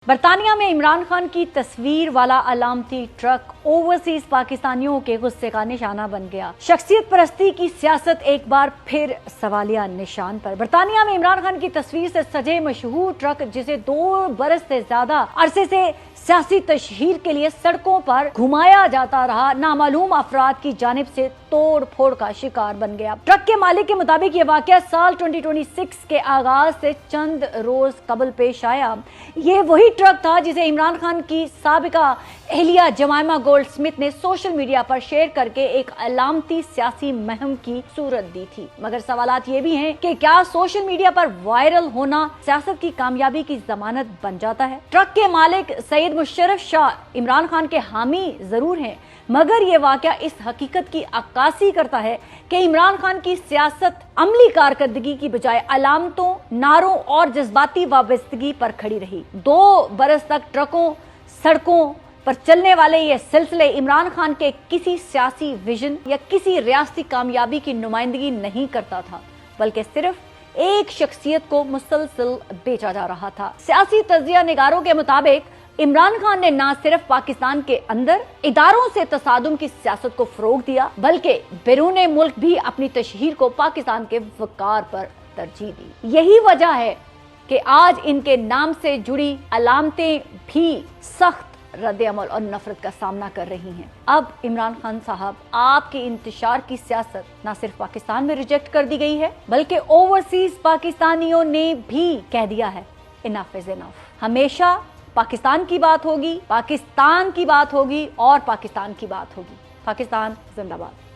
برطانیہ میں عمران خان کی تصویر والا علامتی ٹرک اوورسیز پاکستانیوں کے غصے کا نشانہ بن گیا۔ شخصیت پرستی کی سیاست ایک بار پھر سوالیہ نشان پر۔ برطانیہ میں عمران خان کی تصویر سے سجے مشہور ٹرک، جسے 2 برس سے زیادہ عرصے سے سیاسی تشہیر کے لیے سڑکوں پر گھمایا جاتا رہا، نامعلوم افراد کی جانب سے توڑ پھوڑ کا شکار بن گیا۔ ٹرک کے مالک کے مطابق یہ واقعہ سال 2026 کے آغاز سے چند روز قبل پیش آیا۔ یہ وہی ٹرک تھا جسے عمران خان کی سابقہ اہلیہ جمائمہ گولڈ سمتھ نے سوشل میڈیا پر شیئر کر کے ایک علامتی سیاسی مہم کی صورت دی تھی۔ مگر سوالات یہ بھی ہیں کہ کیا سوشل میڈیا پر وائرل ہونا سیاست کی کامیابی کی ضمانت بن جاتا ہے؟ ٹرک کے مالک سید مشرف شاہ عمران خان کے حامی ضرور ہیں، مگر یہ واقعہ اس حقیقت کی عکاسی کرتا ہے کہ عمران خان کی سیاست عملی کارکردگی کی بجائے علامتوں، نعروں اور جذباتی وابستگی پر کھڑی رہی۔ 2 برس تک ٹرکوں، سڑکوں پر چلنے والے یہ سلسلے عمران خان کے کسی سیاسی ویژن یا کسی ریاستی کامیابی کی نمائندگی نہیں کرتا تھا، بلکہ صرف ایک شخصیت کو مسلسل بیچا جا رہا تھا۔ سیاسی تجزیہ نگاروں کے مطابق عمران خان نے نہ صرف پاکستان کے اندر اداروں سے تصادم کی سیاست کو فروغ دیا، بلکہ بیرون ملک بھی اپنی تشہیر کو پاکستان کے وقار پر ترجیح دی۔ یہی وجہ ہے کہ آج ان کے نام سے جڑی علامتیں بھی سخت رد عمل اور نفرت کا سامنا کر رہی ہیں۔ اب عمران خان صاحب، آپ کی انتشار کی سیاست نہ صرف پاکستان میں ریجیکٹ کر دی گئی ہے، بلکہ اوورسیز پاکستانیوں نے بھی کہہ دیا ہے انف از انف۔ ہمیشہ پاکستان کی بات ہوگی، پاکستان کی بات ہوگی اور پاکستان کی بات ہوگی۔ پاکستان زندہ باد۔